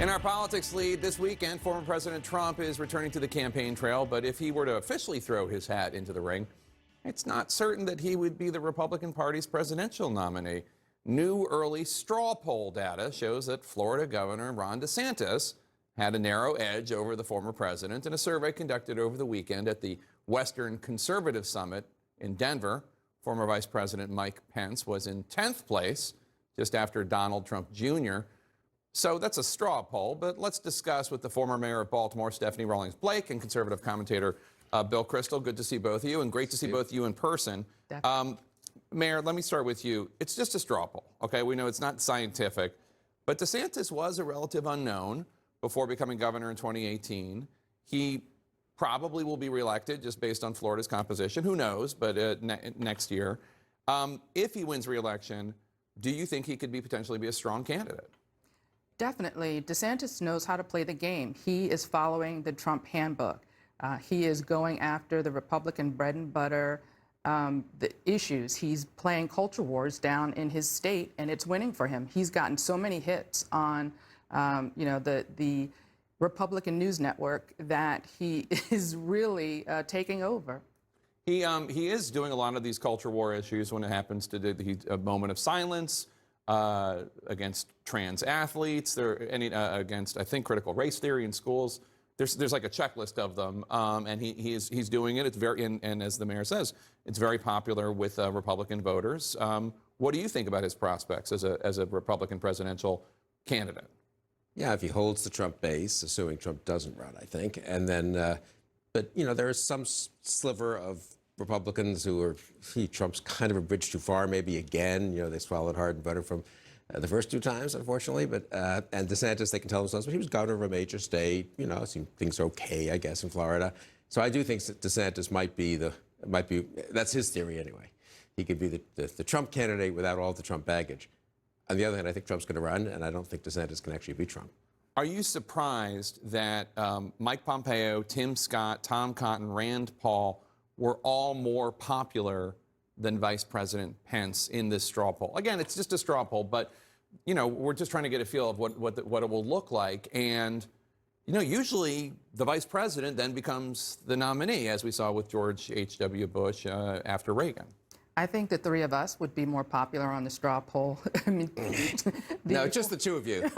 In our politics lead this weekend, former President Trump is returning to the campaign trail, but if he were to officially throw his hat into the ring, it's not certain that he would be the Republican Party's presidential nominee. New early straw poll data shows that Florida Governor Ron DeSantis had a narrow edge over the former president in a survey conducted over the weekend at the Western Conservative Summit in Denver. Former Vice President Mike Pence was in 10th place, just after Donald Trump Jr. So that's a straw poll, but let's discuss with the former mayor of Baltimore, Stephanie Rawlings-Blake, and conservative commentator Bill Kristol. Good to see both of you, and great to see both of you in person. Mayor, let me start with you. It's just a straw poll, okay? We know it's not scientific, but DeSantis was a relative unknown before becoming governor in 2018. He probably will be reelected just based on Florida's composition. Who knows, but next year. If he wins reelection, do you think he could potentially be a strong candidate? Definitely. DeSantis knows how to play the game. He is following the Trump handbook. He is going after the Republican bread and butter the issues. He's playing culture wars down in his state, and it's winning for him. He's gotten so many hits on, the Republican news network that he is really taking over. He is doing a lot of these culture war issues when it happens to do a moment of silence against trans athletes, against, I think, critical race theory in schools. There's like a checklist of them, and he's doing it. It's very, and as the mayor says, it's very popular with Republican voters. What do you think about his prospects as a Republican presidential candidate? Yeah, if he holds the Trump base, assuming Trump doesn't run, I think, and then, but there is some sliver of Republicans who are, Trump's kind of a bridge too far, maybe again, they swallowed hard and butter from the first two times, unfortunately, but, and DeSantis, they can tell themselves, but he was governor of a major state, things are okay, I guess, in Florida. So I do think that DeSantis might be, that's his theory anyway. He could be the Trump candidate without all the Trump baggage. On the other hand, I think Trump's going to run, and I don't think DeSantis can actually beat Trump. Are you surprised that Mike Pompeo, Tim Scott, Tom Cotton, Rand Paul were all more popular than Vice President Pence in this straw poll? Again, it's just a straw poll, but we're just trying to get a feel of what it will look like. And usually the vice president then becomes the nominee, as we saw with George H.W. Bush after Reagan. I think the three of us would be more popular on the straw poll. I mean, no, just the two of you.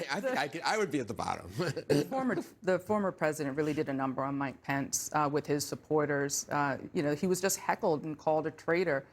I would be at the bottom. The former president really did a number on Mike Pence with his supporters. He was just heckled and called a traitor.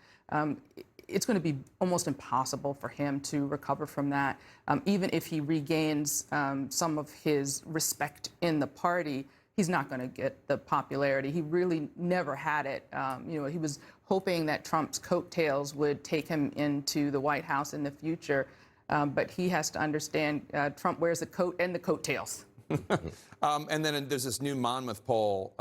It's going to be almost impossible for him to recover from that. Even if he regains some of his respect in the party, he's not going to get the popularity. He really never had it. He was hoping that Trump's coattails would take him into the White House in the future. But he has to understand Trump wears the coat and the coattails. And then there's this new Monmouth poll,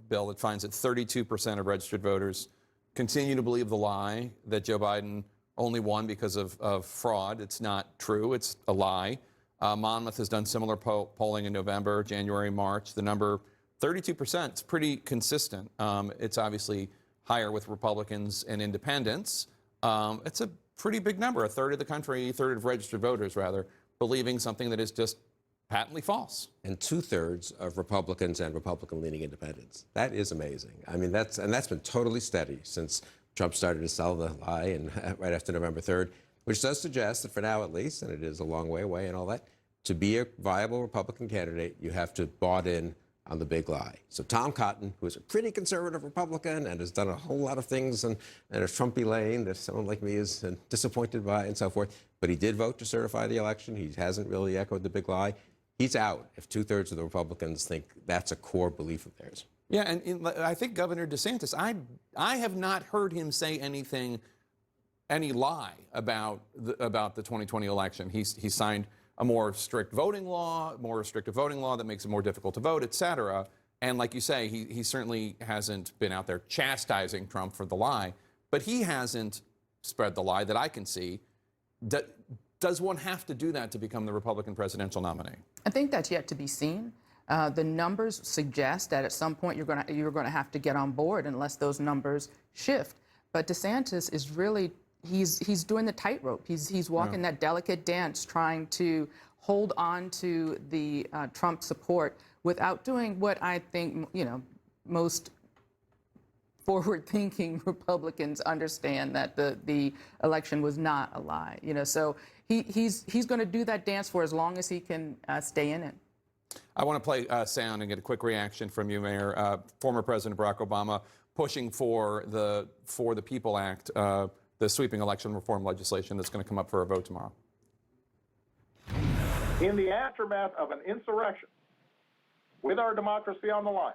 Bill, that finds that 32% of registered voters continue to believe the lie that Joe Biden only won because of fraud. It's not true. It's a lie. Monmouth has done similar polling in November, January, March. The number 32% is pretty consistent. It's obviously higher with Republicans and independents. It's a pretty big number, a third of the country, a third of registered voters, rather, believing something that is just patently false. And 2/3 of Republicans and Republican-leaning independents. That is amazing. I mean, that's been totally steady since Trump started to sell the lie and right after November 3rd, which does suggest that for now at least, and it is a long way away and all that, to be a viable Republican candidate, you have to bought in on the big lie. So Tom Cotton, who is a pretty conservative Republican and has done a whole lot of things in a Trumpy lane that someone like me is disappointed by and so forth, but he did vote to certify the election. He hasn't really echoed the big lie. He's out if 2/3 of the Republicans think that's a core belief of theirs. Yeah, and I think Governor DeSantis, I have not heard him say any lie about the 2020 election. He signed a more restrictive voting law that makes it more difficult to vote, et cetera. And like you say, he certainly hasn't been out there chastising Trump for the lie, but he hasn't spread the lie that I can see. Does one have to do that to become the Republican presidential nominee? I think that's yet to be seen. The numbers suggest that at some point you're going to have to get on board unless those numbers shift. But DeSantis is really he's doing the tightrope. He's walking that delicate dance, trying to hold on to the Trump support without doing what I think, most forward-thinking Republicans understand, that the election was not a lie. So he's going to do that dance for as long as he can stay in it. I want to play sound and get a quick reaction from you, Mayor. Former President Barack Obama pushing for the People Act, the sweeping election reform legislation that's going to come up for a vote tomorrow. In the aftermath of an insurrection, with our democracy on the line,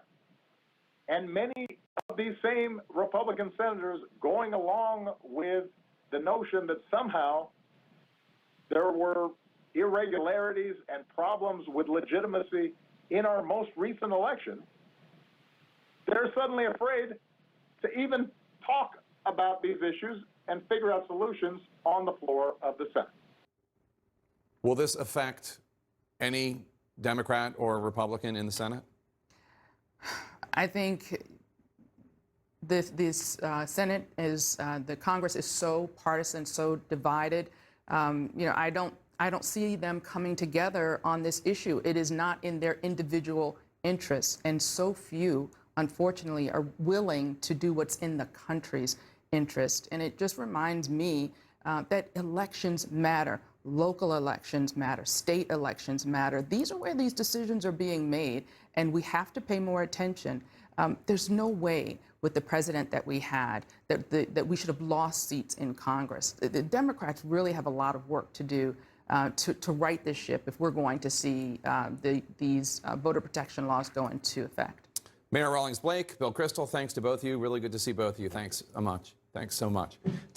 and many of these same Republican senators going along with the notion that somehow there were irregularities and problems with legitimacy in our most recent election, they're suddenly afraid to even talk about these issues and figure out solutions on the floor of the Senate. Will this affect any Democrat or Republican in the Senate? I think this Senate is, the Congress is so partisan, so divided. I don't see them coming together on this issue. It is not in their individual interests, and so few, unfortunately, are willing to do what's in the country's interest. And it just reminds me that elections matter. Local elections matter. State elections matter. These are where these decisions are being made, and we have to pay more attention. There's no way with the president that we had that we should have lost seats in Congress. The Democrats really have a lot of work to do to right this ship if we're going to see these voter protection laws go into effect. Mayor Rawlings Blake, Bill Kristol, thanks to both of you. Really good to see both of you. Thanks so much.